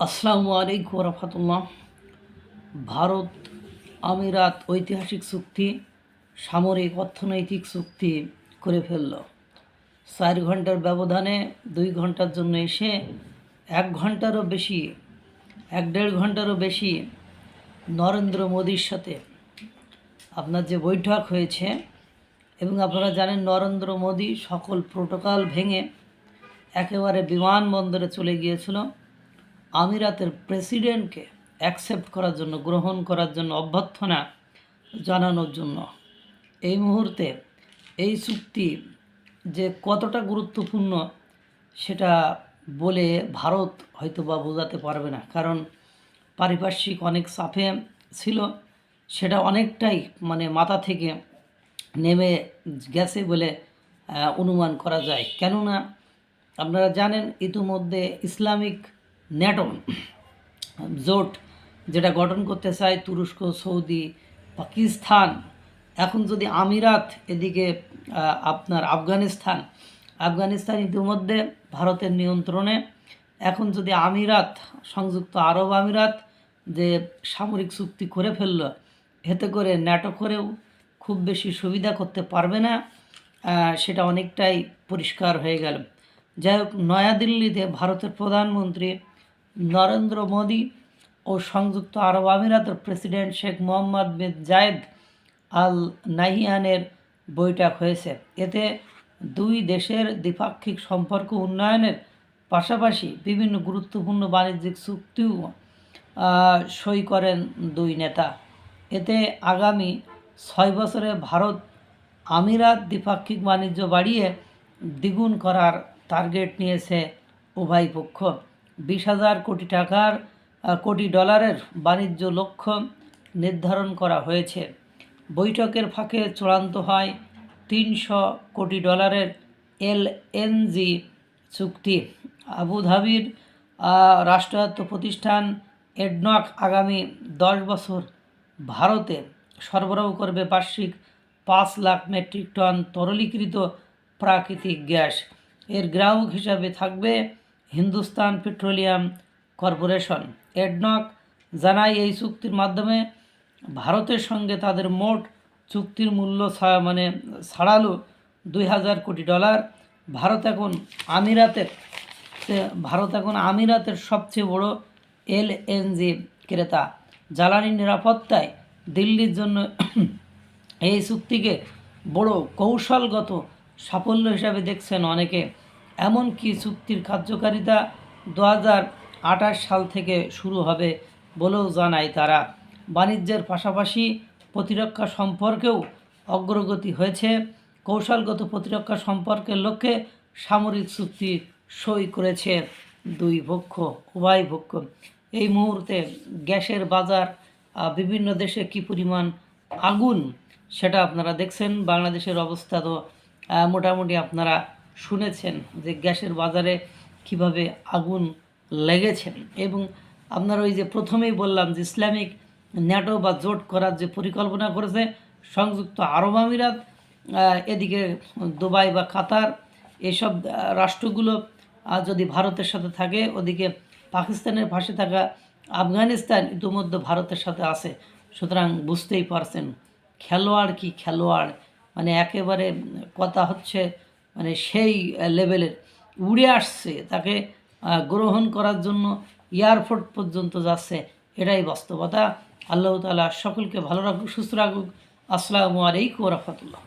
আসসালামু আলাইকুম রহমতুল্লাহ। ভারত আমিরাত ঐতিহাসিক চুক্তি, সামরিক অর্থনৈতিক চুক্তি করে ফেলল। 4 ঘন্টার ব্যবধানে 2 ঘন্টার জন্য এসে 1 ঘন্টারও বেশি, 1-1.5 ঘন্টারও বেশি নরেন্দ্র মোদির সাথে আপনার যে বৈঠক হয়েছে, এবং আপনারা জানেন নরেন্দ্র মোদি সকল প্রোটোকল ভেঙে একেবারে বিমানবন্দরে চলে গিয়েছিল আমিরাতের প্রেসিডেন্টকে অ্যাকসেপ্ট করার জন্য, গ্রহণ করার জন্য, অভ্যর্থনা জানানোর জন্য। এই মুহূর্তে এই চুক্তি যে কতটা গুরুত্বপূর্ণ সেটা বলে ভারত হয়তো বা বোঝাতে পারবে না, কারণ পারিপার্শ্বিক অনেক চাপে ছিল, সেটা অনেকটাই মাথা থেকে নেমে গেছে বলে অনুমান করা যায়। কেননা আপনারা জানেন ইতিমধ্যে ইসলামিক ন্যাটো জোট যেটা গঠন করতে চায় তুরস্ক, সৌদি, পাকিস্তান, এখন যদি আমিরাত, এদিকে আপনার আফগানিস্তান ইতিমধ্যে ভারতের নিয়ন্ত্রণে, এখন যদি আমিরাত, সংযুক্ত আরব আমিরাত যে সামরিক চুক্তি করে ফেলল, এতে করে ন্যাটো করেও খুব বেশি সুবিধা করতে পারবে না, সেটা অনেকটাই পরিষ্কার হয়ে গেল। যাই হোক, নয়াদিল্লিতে ভারতের প্রধানমন্ত্রী নরেন্দ্র মোদি ও সংযুক্ত আরব আমিরাতের প্রেসিডেন্ট শেখ মোহাম্মদ বিন জায়েদ আল নাহিয়ানের বৈঠক হয়েছে। এতে দুই দেশের দ্বিপাক্ষিক সম্পর্ক উন্নয়নের পাশাপাশি বিভিন্ন গুরুত্বপূর্ণ বাণিজ্যিক চুক্তিও সই করেন দুই নেতা। এতে আগামী 6 বছরে ভারত আমিরাত দ্বিপাক্ষিক বাণিজ্য বাড়িয়ে দ্বিগুণ করার টার্গেট নিয়েছে উভয় পক্ষ। 20,000 কোটি ডলারের বাণিজ্য লক্ষ্য নির্ধারণ করা হয়েছে। বৈঠকের ফাঁকে চূড়ান্ত হয় 300 কোটি ডলারের এলএনজি চুক্তি। আবুধাবির রাষ্ট্রায়ত্ত প্রতিষ্ঠান এডনক আগামী 10 বছর ভারতে সরবরাহ করবে বার্ষিক 5 লাখ মেট্রিক টন তরলীকৃত প্রাকৃতিক গ্যাস। এর গ্রাহক হিসাবে থাকবে হিন্দুস্তান পেট্রোলিয়াম কর্পোরেশন। এডনক জানায় এই চুক্তির মাধ্যমে ভারতের সঙ্গে তাদের মোট চুক্তির মূল্য ছাড়ালো 2,000 কোটি ডলার। ভারত এখন আমিরাতের সবচেয়ে বড় এলএনজি ক্রেতা। জ্বালানি নিরাপত্তায় দিল্লির জন্য এই চুক্তিকে বড় কৌশলগত সাফল্য হিসাবে দেখছেন অনেকে। এমনকি চুক্তির কার্যকারিতা 2028 সাল থেকে শুরু হবে বলেও জানায় তারা। বাণিজ্যের পাশাপাশি প্রতিরক্ষা সম্পর্কেও অগ্রগতি হয়েছে। কৌশলগত প্রতিরক্ষা সম্পর্কের লক্ষ্যে সামরিক চুক্তি সই করেছে উভয় পক্ষ। এই মুহূর্তে গ্যাসের বাজার বিভিন্ন দেশে কী পরিমাণ আগুন সেটা আপনারা দেখছেন। বাংলাদেশের অবস্থা তো মোটামুটি আপনারা শুনেছেন যে গ্যাসের বাজারে কিভাবে আগুন লেগেছে। এবং আপনারা ওই যে প্রথমেই বললাম যে ইসলামিক ন্যাটো বা জোট করার যে পরিকল্পনা করেছে সংযুক্ত আরব আমিরাত, এদিকে দুবাই বা কাতার, এসব রাষ্ট্রগুলো যদি ভারতের সাথে থাকে, ওদিকে পাকিস্তানের পাশে থাকা আফগানিস্তান ইতিমধ্যে ভারতের সাথে আছে। সুতরাং বুঝতেই পারছেন খেলোয়াড় কি খেলোয়াড়, একেবারে কথা হচ্ছে সেই লেভেলের উড়ে আসছে, তাকে গ্রহণ করার জন্য এয়ারপোর্ট পর্যন্ত যাচ্ছে। এটাই বাস্তবতা। আল্লাহ তাআলা সকলকে ভালো রাখুক, সুস্থ রাখুক। আসসালামু আলাইকুম রহমতুল্লাহ।